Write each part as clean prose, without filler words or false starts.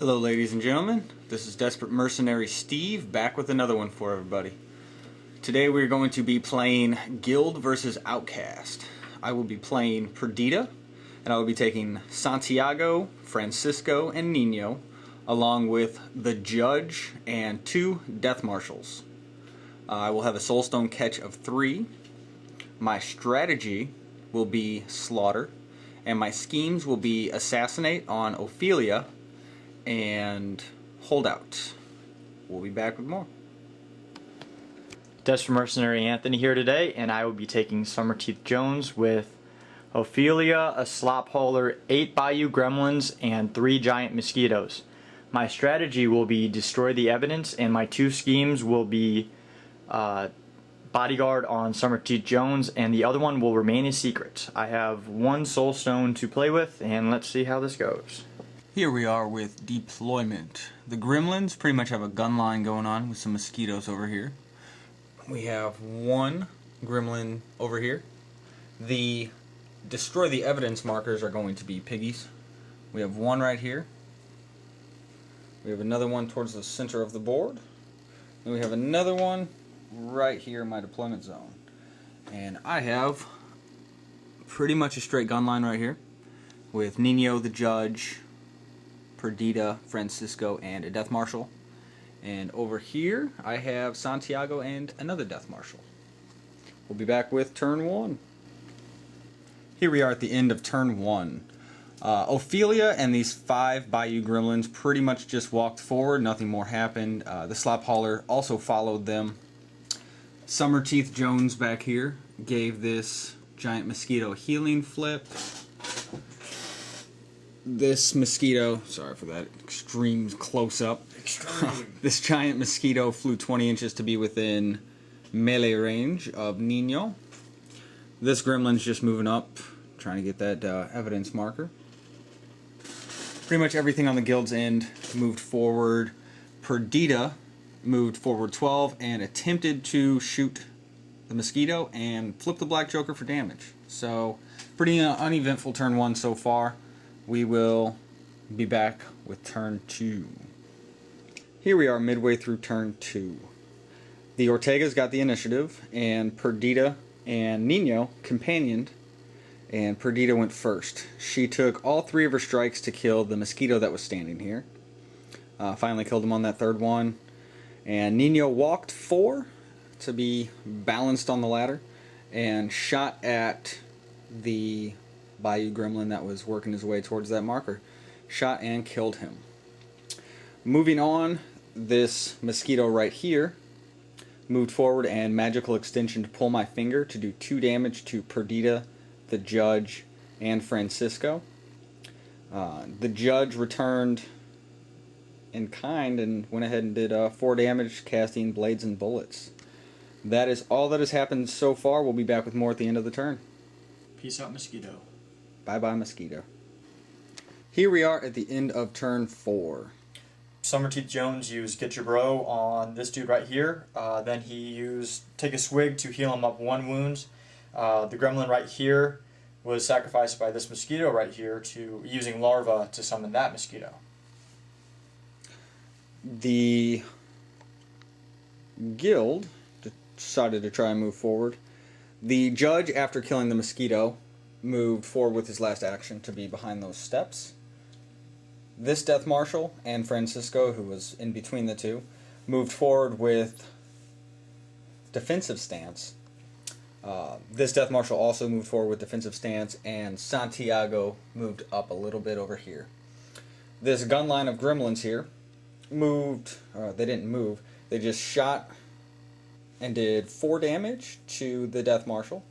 Hello ladies and gentlemen, this is Desperate Mercenary Steve back with another one for everybody. Today we're going to be playing Guild versus Outcast. I will be playing Perdita, and I will be taking Santiago, Francisco, and Nino, along with the Judge and 2 Death Marshals. I will have a soulstone catch of 3. My strategy will be Slaughter, and my schemes will be Assassinate on Ophelia and Holdout. We'll be back with more. Desperate Mercenary Anthony here today, and I will be taking Summerteeth Jones with Ophelia, a slop hauler, 8 bayou gremlins, and 3 giant mosquitoes. My strategy will be destroy the evidence, and my 2 schemes will be bodyguard on Summerteeth Jones, and the other one will remain a secret. I have 1 soulstone to play with, and let's see how this goes. Here we are with deployment. The gremlins pretty much have a gun line going on with some mosquitoes over here. We have 1 gremlin over here. The destroy the evidence markers are going to be piggies. We have 1 right here. We have another one towards the center of the board. And we have another one right here in my deployment zone. And I have pretty much a straight gun line right here with Nino the Judge, Perdita, Francisco, and a Death Marshal. And over here I have Santiago and another Death Marshal. We'll be back with turn 1. Here we are at the end of turn 1. Ophelia and these 5 bayou gremlins pretty much just walked forward. Nothing more happened. The slop hauler also followed them. Summerteeth Jones back here gave this giant mosquito healing flip. This mosquito, sorry for that extreme close-up. This giant mosquito flew 20 inches to be within melee range of Nino. This gremlin's just moving up, trying to get that evidence marker. Pretty much everything on the guild's end moved forward. Perdita moved forward 12 and attempted to shoot the mosquito and flip the Black Joker for damage. So, pretty uneventful turn 1 so far. We will be back with turn 2. Here we are midway through turn 2. The Ortegas got the initiative, and Perdita and Nino companioned, and Perdita went first. She took all 3 of her strikes to kill the mosquito that was standing here. Finally killed him on that 3rd one. And Nino walked 4 to be balanced on the ladder and shot at the bayou gremlin that was working his way towards that marker. Shot and killed him. Moving on, this mosquito right here moved forward and magical extension to pull my finger to do 2 damage to Perdita, the Judge, and Francisco. The Judge returned in kind and went ahead and did 4 damage, casting blades and bullets. That is all that has happened so far. We'll be back with more at the end of the turn. Peace out, mosquito. Bye-bye, mosquito. Here we are at the end of turn 4. Summerteeth Jones used Get Your Bro on this dude right here. Then he used Take a Swig to heal him up 1 wound. The gremlin right here was sacrificed by this mosquito right here to using larva to summon that mosquito. The guild decided to try and move forward. The Judge, after killing the mosquito, moved forward with his last action to be behind those steps. This Death Marshal and Francisco, who was in between the 2, moved forward with defensive stance. This Death Marshal also moved forward with defensive stance, and Santiago moved up a little bit over here. This gun line of gremlins here moved, they didn't move, they just shot and did 4 damage to the Death Marshal.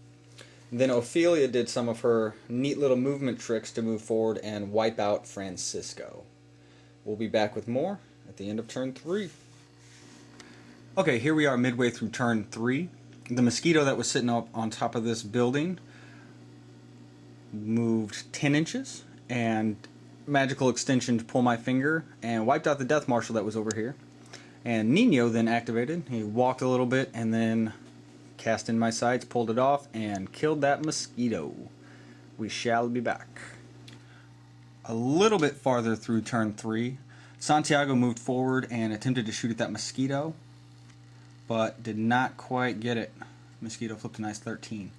Then Ophelia did some of her neat little movement tricks to move forward and wipe out Francisco. We'll be back with more at the end of turn 3. Okay, here we are midway through turn 3. The mosquito that was sitting up on top of this building moved 10 inches and magical extension to pull my finger and wiped out the Death Marshal that was over here. And Nino then activated. He walked a little bit and then cast in my sights, pulled it off, and killed that mosquito. We shall be back. A little bit farther through turn 3, Santiago moved forward and attempted to shoot at that mosquito, but did not quite get it. Mosquito flipped a nice 13.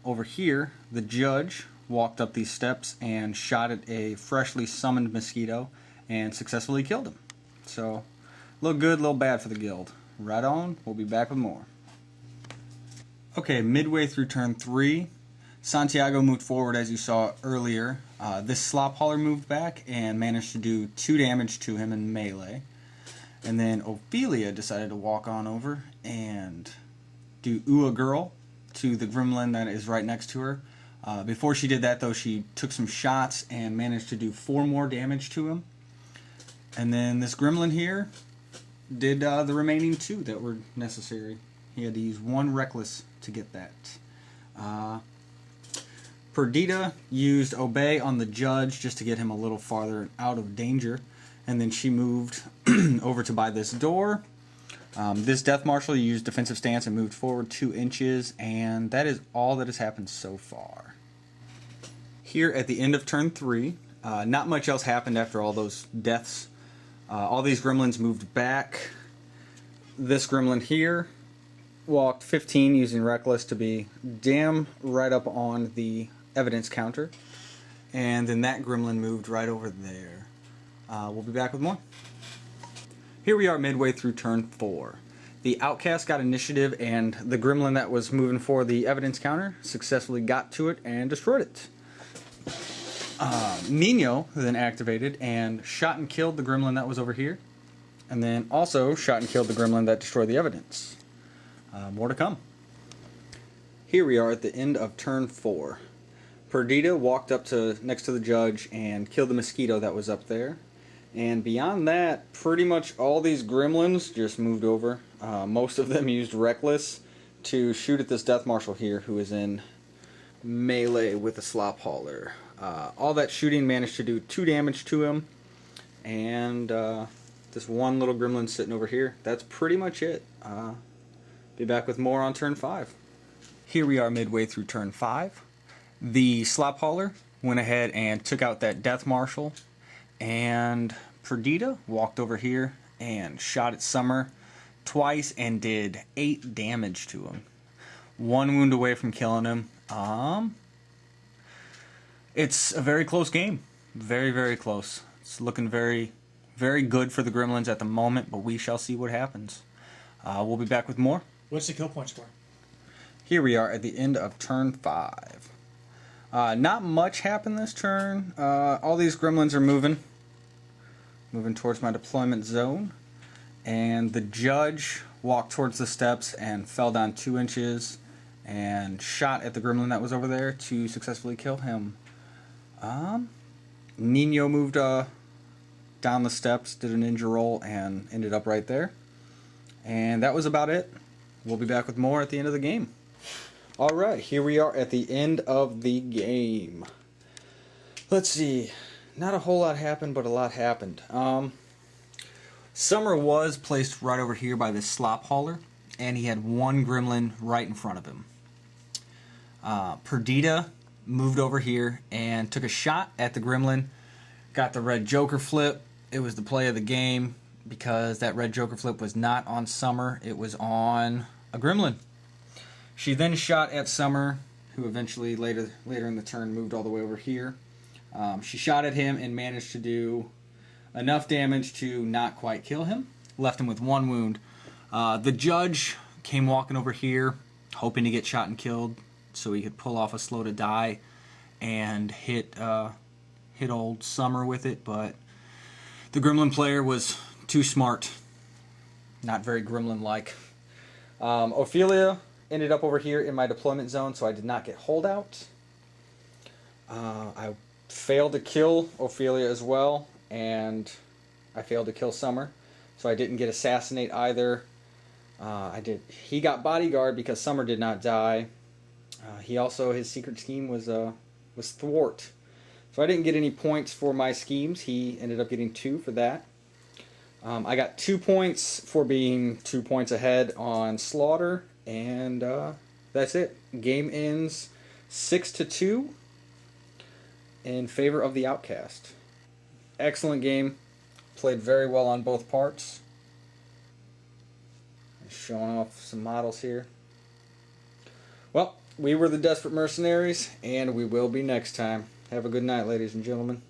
Over here, the judge walked up these steps and shot at a freshly summoned mosquito and successfully killed him. So, a little good, a little bad for the guild. Right on, we'll be back with more. Okay, midway through turn 3, Santiago moved forward as you saw earlier. This slop hauler moved back and managed to do 2 damage to him in melee. And then Ophelia decided to walk on over and do Ooh a Girl to the gremlin that is right next to her. Before she did that though, she took some shots and managed to do 4 more damage to him. And then this gremlin here did the remaining 2 that were necessary. He had to use 1 reckless to get that. Perdita used Obey on the judge just to get him a little farther out of danger. And then she moved over to by this door. This Death Marshal used defensive stance and moved forward 2 inches. And that is all that has happened so far. Here at the end of turn 3, not much else happened after all those deaths. All these gremlins moved back. This gremlin here walked 15 using Reckless to be damn right up on the evidence counter. And then that gremlin moved right over there. We'll be back with more. Here we are midway through turn 4. The Outcast got initiative and the gremlin that was moving for the evidence counter successfully got to it and destroyed it. Nino then activated and shot and killed the gremlin that was over here. And then also shot and killed the gremlin that destroyed the evidence. More to come. Here we are at the end of turn 4. Perdita walked up to next to the judge and killed the mosquito that was up there. And beyond that, pretty much all these gremlins just moved over. Most of them used Reckless to shoot at this Death Marshal here who is in melee with a slop hauler. All that shooting managed to do 2 damage to him. And this one little gremlin sitting over here, that's pretty much it. Be back with more on turn 5. Here we are midway through turn 5. The slop hauler went ahead and took out that Death Marshal. And Perdita walked over here and shot at Som'er twice and did 8 damage to him. 1 wound away from killing him. It's a very close game. Very, very close. It's looking very, very good for the gremlins at the moment, but we shall see what happens. We'll be back with more. What's the kill point score? Here we are at the end of turn 5. Not much happened this turn. All these gremlins are moving towards my deployment zone. And the judge walked towards the steps and fell down 2 inches and shot at the gremlin that was over there to successfully kill him. Nino moved down the steps, did a ninja roll, and ended up right there. And that was about it. We'll be back with more at the end of the game. Alright, here we are at the end of the game. Let's see. Not a whole lot happened, but a lot happened. Som'er was placed right over here by this slop hauler, and he had 1 gremlin right in front of him. Perdita moved over here and took a shot at the gremlin. Got the red Joker flip. It was the play of the game because that red Joker flip was not on Som'er. It was on a gremlin. She then shot at Som'er, who eventually later in the turn moved all the way over here. She shot at him and managed to do enough damage to not quite kill him. Left him with 1 wound. The judge came walking over here, hoping to get shot and killed so he could pull off a slow to die and hit old Som'er with it, but the gremlin player was too smart. Not very gremlin-like. Ophelia ended up over here in my deployment zone, so I did not get holdout. I failed to kill Ophelia as well, and I failed to kill Som'er, so I didn't get assassinate either. He got bodyguard because Som'er did not die. His secret scheme was thwart. So I didn't get any points for my schemes. He ended up getting 2 for that. I got 2 points for being 2 points ahead on Slaughter, and that's it. Game ends 6-2 in favor of the Outcast. Excellent game. Played very well on both parts. Showing off some models here. Well, we were the Desperate Mercenaries, and we will be next time. Have a good night, ladies and gentlemen.